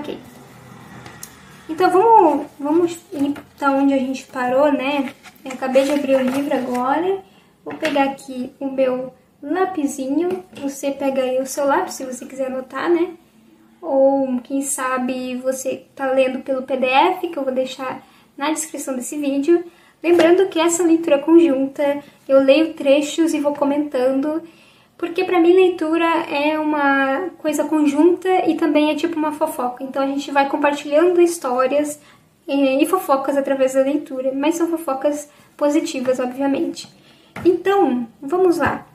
Ok. Então vamos ir da onde a gente parou, né? Eu acabei de abrir o livro agora. Vou pegar aqui o meu lapisinho. Você pega aí o seu lápis, se você quiser anotar, né? Ou quem sabe você tá lendo pelo PDF, que eu vou deixar na descrição desse vídeo. Lembrando que essa leitura conjunta, eu leio trechos e vou comentando, porque pra mim leitura é uma coisa conjunta e também é tipo uma fofoca. Então a gente vai compartilhando histórias e fofocas através da leitura, mas são fofocas positivas, obviamente. Então, vamos lá.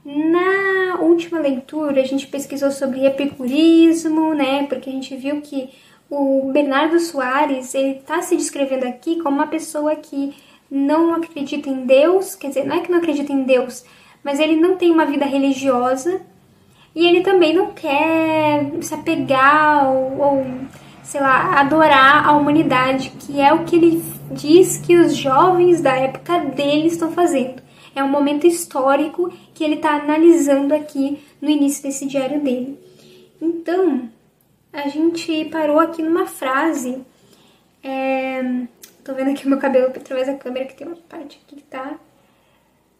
Na última leitura a gente pesquisou sobre epicurismo, né? Porque a gente viu que o Bernardo Soares, ele está se descrevendo aqui como uma pessoa que não acredita em Deus, quer dizer, não é que não acredita em Deus, mas ele não tem uma vida religiosa e ele também não quer se apegar ou sei lá, adorar a humanidade, que é o que ele diz que os jovens da época dele estão fazendo. É um momento histórico que ele está analisando aqui no início desse diário dele. Então, a gente parou aqui numa frase. Tô vendo aqui o meu cabelo através da câmera, que tem uma parte aqui que tá,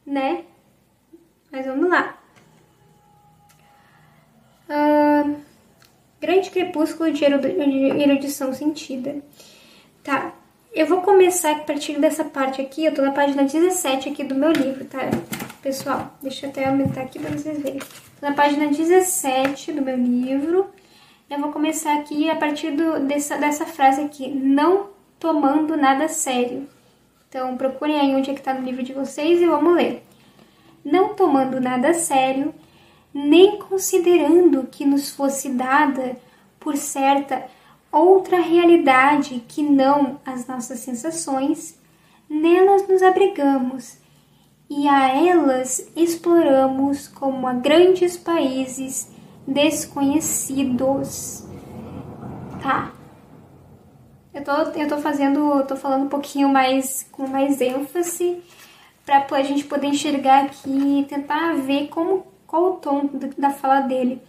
né? Mas vamos lá. Grande crepúsculo de erudição sentida. Tá, eu vou começar a partir dessa parte aqui. Eu tô na página 17 aqui do meu livro, tá, pessoal? Deixa eu até aumentar aqui pra vocês verem. Tô na página 17 do meu livro. Eu vou começar aqui a partir dessa frase aqui. Não tomando nada a sério. Então, procurem aí onde é que tá no livro de vocês e vamos ler. Não tomando nada a sério, nem considerando que nos fosse dada por certa outra realidade que não as nossas sensações, nelas nos abrigamos e a elas exploramos como a grandes países desconhecidos. Tá. Eu tô falando um pouquinho mais, com mais ênfase, pra a gente poder enxergar aqui e tentar ver qual o tom da fala dele.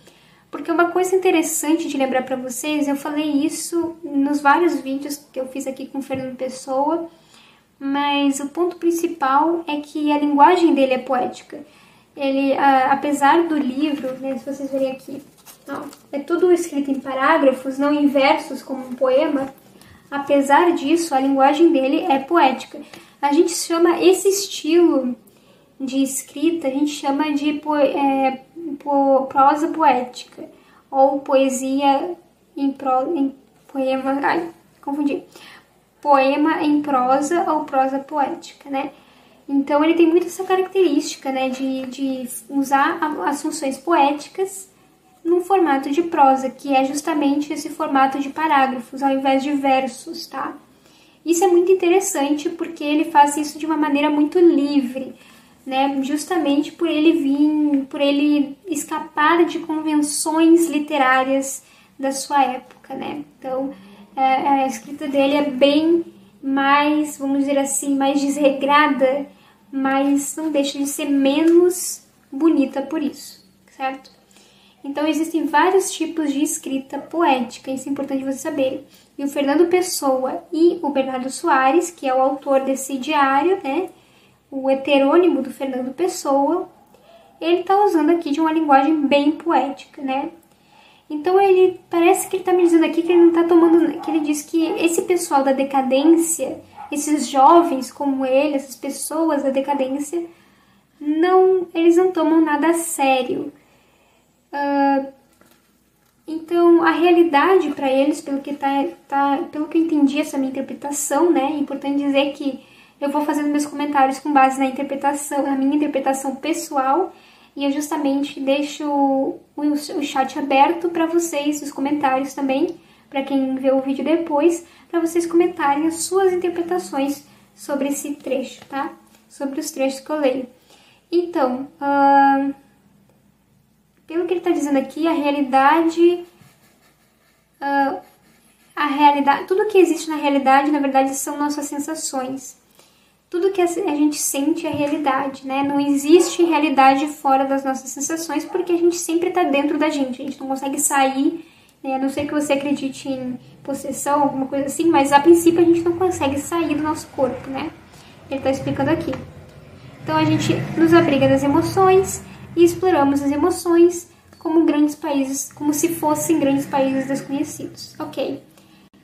Porque uma coisa interessante de lembrar pra vocês, eu falei isso nos vários vídeos que eu fiz aqui com o Fernando Pessoa, mas o ponto principal é que a linguagem dele é poética. Ele, apesar do livro, né, se vocês verem aqui, ó, é tudo escrito em parágrafos, não em versos como um poema. Apesar disso, a linguagem dele é poética. A gente chama esse estilo de escrita, a gente chama de prosa poética, ou poesia poema em prosa ou prosa poética, né? Então ele tem muito essa característica, né, de usar as funções poéticas num formato de prosa, que é justamente esse formato de parágrafos ao invés de versos, tá? Isso é muito interessante porque ele faz isso de uma maneira muito livre, né? Justamente por ele escapar de convenções literárias da sua época, né? Então, a escrita dele é bem mais, vamos dizer assim, mais desregrada, mas não deixa de ser menos bonita por isso, certo? Então, existem vários tipos de escrita poética, isso é importante você saber. E o Fernando Pessoa e o Bernardo Soares, que é o autor desse diário, né, o heterônimo do Fernando Pessoa, ele está usando aqui de uma linguagem bem poética, né? Então, ele parece que ele está me dizendo aqui que ele não está tomando... que ele diz que esse pessoal da decadência, esses jovens como ele, essas pessoas da decadência, eles não tomam nada a sério. Então, a realidade para eles, pelo que pelo que eu entendi essa minha interpretação, né? É importante dizer que eu vou fazendo meus comentários com base na minha interpretação pessoal, e eu justamente deixo o chat aberto para vocês, os comentários também, para quem vê o vídeo depois, para vocês comentarem as suas interpretações sobre esse trecho, tá? Sobre os trechos que eu leio. Então, pelo que ele está dizendo aqui, tudo que existe na realidade, na verdade, são nossas sensações. Tudo que a gente sente é realidade, né? Não existe realidade fora das nossas sensações, porque a gente sempre está dentro da gente. A gente não consegue sair né? A não ser que você acredite em possessão, alguma coisa assim, mas a princípio a gente não consegue sair do nosso corpo, né? Ele está explicando aqui. Então a gente nos abriga das emoções e exploramos as emoções como grandes países, como se fossem grandes países desconhecidos. Ok.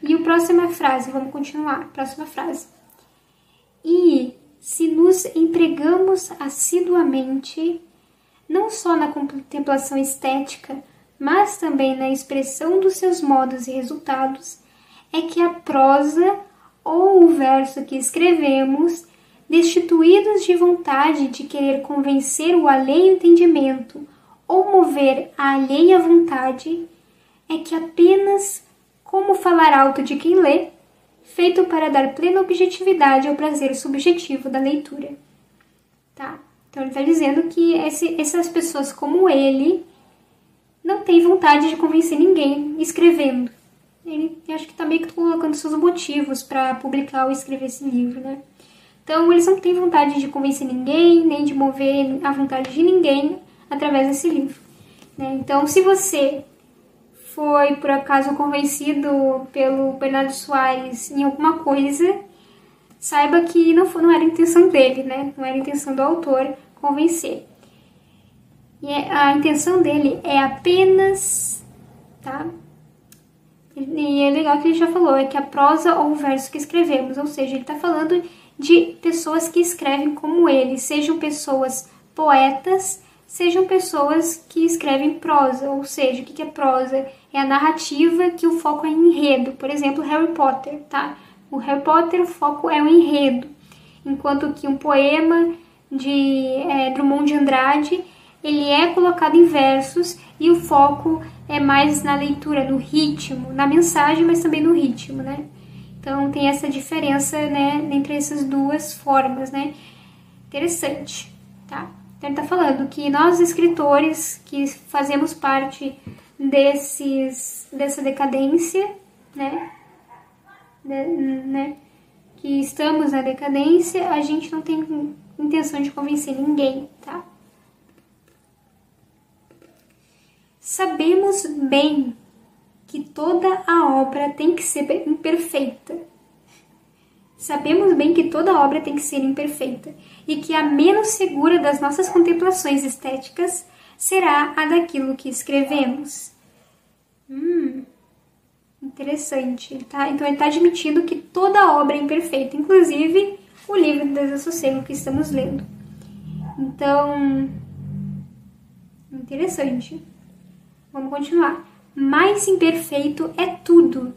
E a próxima frase, vamos continuar. Próxima frase. E se nos empregamos assiduamente, não só na contemplação estética, mas também na expressão dos seus modos e resultados, é que a prosa ou o verso que escrevemos, destituídos de vontade de querer convencer o alheio entendimento ou mover a alheia vontade, é que apenas, como falar alto de quem lê, feito para dar plena objetividade ao prazer subjetivo da leitura. Tá? Então ele está dizendo que essas pessoas como ele não têm vontade de convencer ninguém escrevendo. Ele acho que está meio que colocando seus motivos para publicar ou escrever esse livro, né? Então eles não têm vontade de convencer ninguém, nem de mover a vontade de ninguém através desse livro, né? Então se você foi por acaso convencido pelo Bernardo Soares em alguma coisa, saiba que não era a intenção dele, né? Não era a intenção do autor convencer. E a intenção dele é apenas, tá? E é legal que ele já falou, é que a prosa ou o verso que escrevemos, ou seja, ele está falando de pessoas que escrevem como ele, sejam pessoas poetas, sejam pessoas que escrevem prosa, ou seja, o que é prosa? É a narrativa que o foco é enredo. Por exemplo, Harry Potter, tá? O Harry Potter, o foco é o enredo, enquanto que um poema de Drummond de Andrade, ele é colocado em versos e o foco é mais na leitura, no ritmo, na mensagem, mas também no ritmo, né? Então tem essa diferença, né, entre essas duas formas, né? Interessante, tá? Então ele está falando que nós, escritores, que fazemos parte dessa decadência, né? Que estamos na decadência, a gente não tem intenção de convencer ninguém, tá? Sabemos bem que toda a obra tem que ser imperfeita. Sabemos bem que toda obra tem que ser imperfeita e que a menos segura das nossas contemplações estéticas será a daquilo que escrevemos. Interessante, tá? Então ele está admitindo que toda obra é imperfeita, inclusive o livro do Desassossego que estamos lendo. Então, interessante. Vamos continuar. Mais imperfeito é tudo,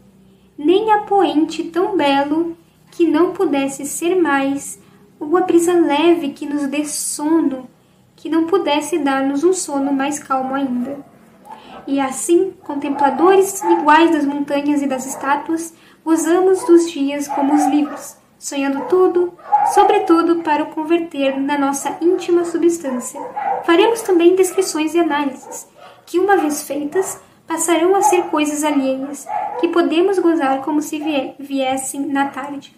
nem a poente tão belo que não pudesse ser mais, ou a brisa leve que nos dê sono, que não pudesse dar-nos um sono mais calmo ainda. E assim, contempladores iguais das montanhas e das estátuas, gozamos dos dias como os livros, sonhando tudo, sobretudo para o converter na nossa íntima substância. Faremos também descrições e análises, que uma vez feitas, passarão a ser coisas alheias, que podemos gozar como se viessem na tarde.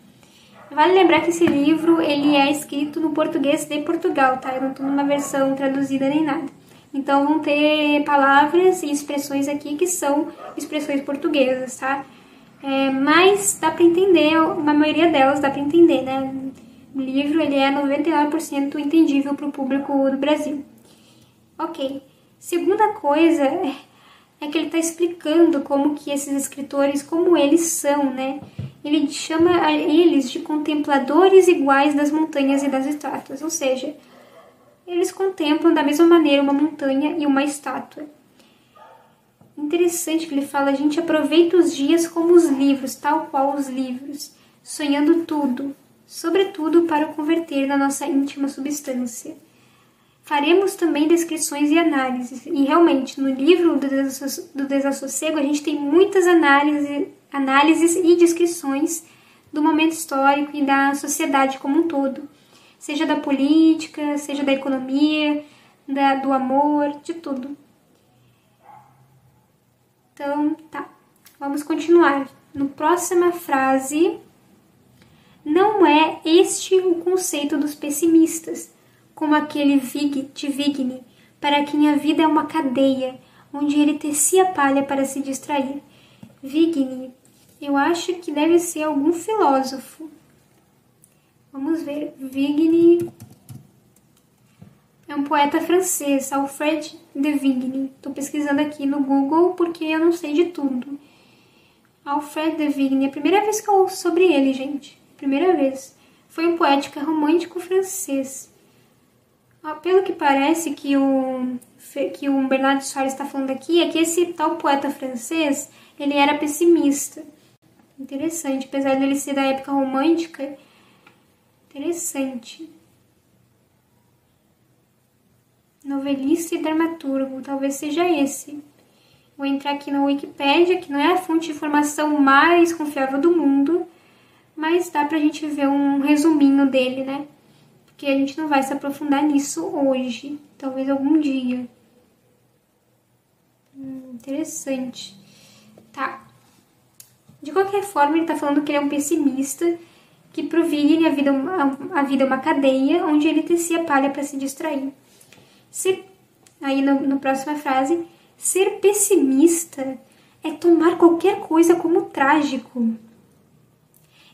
Vale lembrar que esse livro ele é escrito no português de Portugal, tá? Eu não estou numa versão traduzida nem nada. Então vão ter palavras e expressões aqui que são expressões portuguesas, tá? Mas dá para entender, a maioria delas dá para entender, né? O livro ele é 99% entendível para o público do Brasil. Ok. Segunda coisa é que ele está explicando como que esses escritores, como eles são, né? Ele chama eles de contempladores iguais das montanhas e das estátuas, ou seja, eles contemplam da mesma maneira uma montanha e uma estátua. Interessante que ele fala, a gente aproveita os dias como os livros, tal qual os livros, sonhando tudo, sobretudo para o converter na nossa íntima substância. Faremos também descrições e análises, e realmente no livro do Desassossego a gente tem muitas análises e descrições do momento histórico e da sociedade como um todo, seja da política, seja da economia, do amor, de tudo. Então, tá, vamos continuar. No próxima frase, não é este o conceito dos pessimistas, como aquele de Vigne, para quem a vida é uma cadeia, onde ele tecia palha para se distrair. Vigny, eu acho que deve ser algum filósofo. Vamos ver. Vigny é um poeta francês, Alfred de Vigny. Estou pesquisando aqui no Google porque eu não sei de tudo. Alfred de Vigny, é a primeira vez que eu ouço sobre ele, gente. Primeira vez. Foi um poeta romântico francês. Pelo que parece que o Bernardo Soares está falando aqui, é que esse tal poeta francês, ele era pessimista. Interessante, apesar dele ser da época romântica. Interessante. Novelista e dramaturgo, talvez seja esse. Vou entrar aqui na Wikipédia, que não é a fonte de informação mais confiável do mundo, mas dá pra gente ver um resuminho dele, né? Porque a gente não vai se aprofundar nisso hoje, talvez algum dia. Interessante. Tá. De qualquer forma, ele tá falando que ele é um pessimista, que pro Vigny a vida é uma cadeia, onde ele tecia palha para se distrair. Aí, na próxima frase, ser pessimista é tomar qualquer coisa como trágico.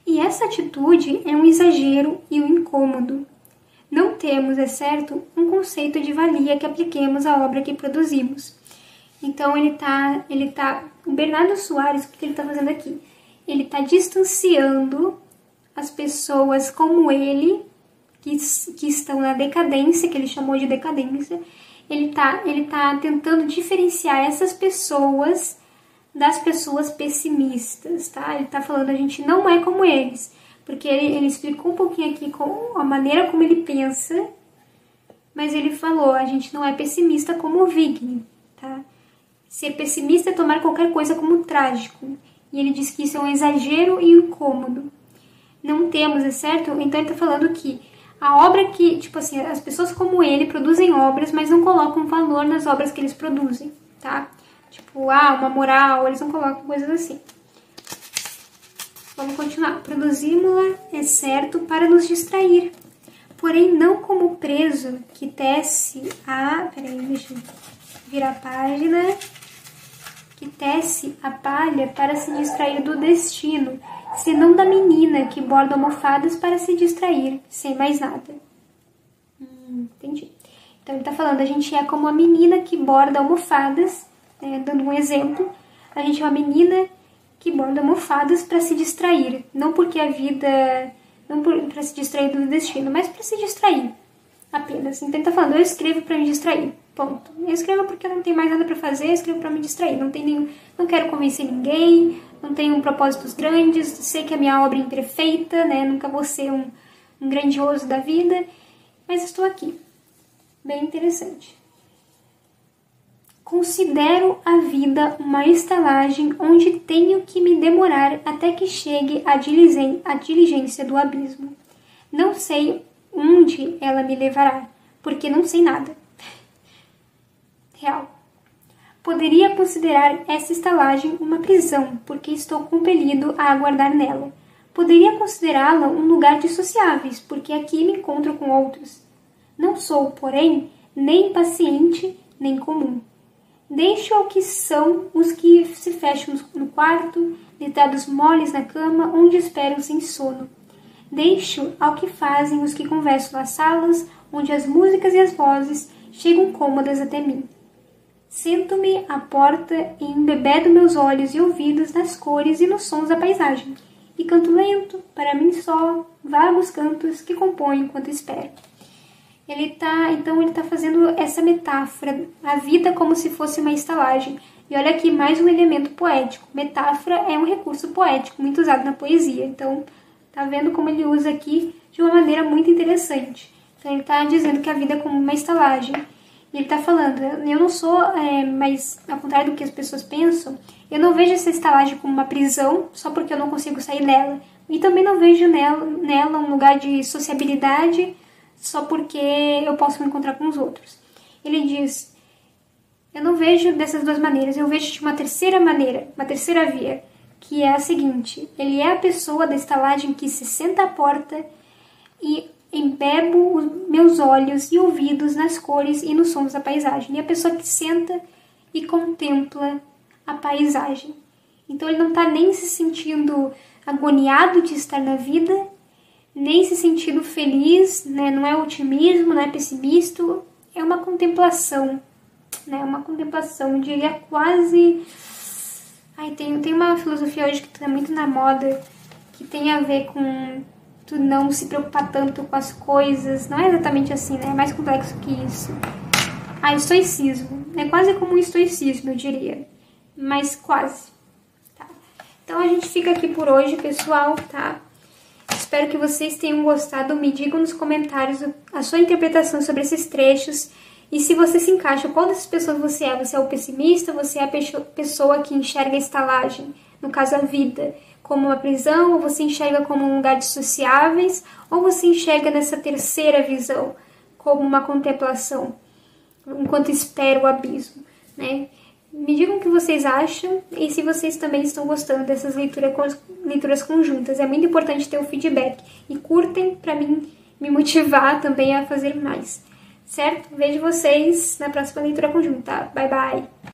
E essa atitude é um exagero e um incômodo. Não temos, é certo, um conceito de valia que apliquemos à obra que produzimos. Então, o Bernardo Soares, o que ele está fazendo aqui? Ele está distanciando as pessoas como ele, que estão na decadência, que ele chamou de decadência. Ele tá tentando diferenciar essas pessoas das pessoas pessimistas, tá? Ele tá falando, a gente não é como eles. Porque ele explicou um pouquinho aqui com a maneira como ele pensa, mas ele falou, a gente não é pessimista como o Vigny, tá? Ser pessimista é tomar qualquer coisa como trágico. E ele diz que isso é um exagero e um incômodo. Não temos, é certo? Então ele tá falando que a obra que, tipo assim, as pessoas como ele produzem obras, mas não colocam valor nas obras que eles produzem, tá? Tipo, uma moral, eles não colocam coisas assim. Vamos continuar. Produzimos-la, é certo, para nos distrair. Porém, não como preso que tece Peraí, deixa eu virar a página. Que tece a palha para se distrair do destino, senão da menina que borda almofadas para se distrair, sem mais nada. Entendi. Então ele tá falando, a gente é como a menina que borda almofadas, dando um exemplo, a gente é uma menina que borda almofadas para se distrair, não porque a vida, não para se distrair do destino, mas para se distrair apenas. Então ele tá falando, eu escrevo para me distrair. Ponto. Eu escrevo porque eu não tenho mais nada pra fazer, eu escrevo pra me distrair. Não quero convencer ninguém, não tenho propósitos grandes, sei que a minha obra é imperfeita, né? Nunca vou ser um grandioso da vida, mas estou aqui. Bem interessante. Considero a vida uma estalagem onde tenho que me demorar até que chegue a diligência do abismo. Não sei onde ela me levará, porque não sei nada. Real. Poderia considerar essa estalagem uma prisão, porque estou compelido a aguardar nela. Poderia considerá-la um lugar de sociáveis, porque aqui me encontro com outros. Não sou, porém, nem impaciente, nem comum. Deixo ao que são os que se fecham no quarto, deitados moles na cama, onde esperam sem sono. Deixo ao que fazem os que conversam nas salas, onde as músicas e as vozes chegam cômodas até mim. Sento-me à porta e embebedo meus olhos e ouvidos nas cores e nos sons da paisagem, e canto lento, para mim só, vagos cantos que compõem enquanto espero. Ele tá fazendo essa metáfora, a vida como se fosse uma estalagem. E olha aqui mais um elemento poético. Metáfora é um recurso poético muito usado na poesia. Então, tá vendo como ele usa aqui de uma maneira muito interessante. Então, ele tá dizendo que a vida é como uma estalagem. E ele tá falando, eu não sou, mas ao contrário do que as pessoas pensam, eu não vejo essa estalagem como uma prisão só porque eu não consigo sair dela. E também não vejo nela um lugar de sociabilidade só porque eu posso me encontrar com os outros. Ele diz, eu não vejo dessas duas maneiras, eu vejo de uma terceira maneira, uma terceira via, que é a seguinte, ele é a pessoa da estalagem que se senta à porta e embebo os meus olhos e ouvidos nas cores e nos sons da paisagem. E a pessoa que senta e contempla a paisagem. Então ele não está nem se sentindo agoniado de estar na vida, nem se sentindo feliz, né? Não é otimismo, não é pessimista, é uma contemplação, né? Uma contemplação, eu diria quase... tem uma filosofia hoje que está muito na moda, que tem a ver com tu não se preocupar tanto com as coisas. Não é exatamente assim, né? É mais complexo que isso. Estoicismo. É quase como um estoicismo, eu diria. Mas quase. Tá? Então a gente fica aqui por hoje, pessoal, tá? Espero que vocês tenham gostado. Me digam nos comentários a sua interpretação sobre esses trechos. E se você se encaixa, qual dessas pessoas você é? Você é o pessimista? Você é a pessoa que enxerga a estalagem, no caso a vida, como uma prisão? Ou você enxerga como um lugar de sociáveis? Ou você enxerga nessa terceira visão, como uma contemplação, enquanto espera o abismo, né? Me digam o que vocês acham e se vocês também estão gostando dessas leituras conjuntas. É muito importante ter o feedback. E curtem para mim me motivar também a fazer mais. Certo? Vejo vocês na próxima leitura conjunta. Bye, bye!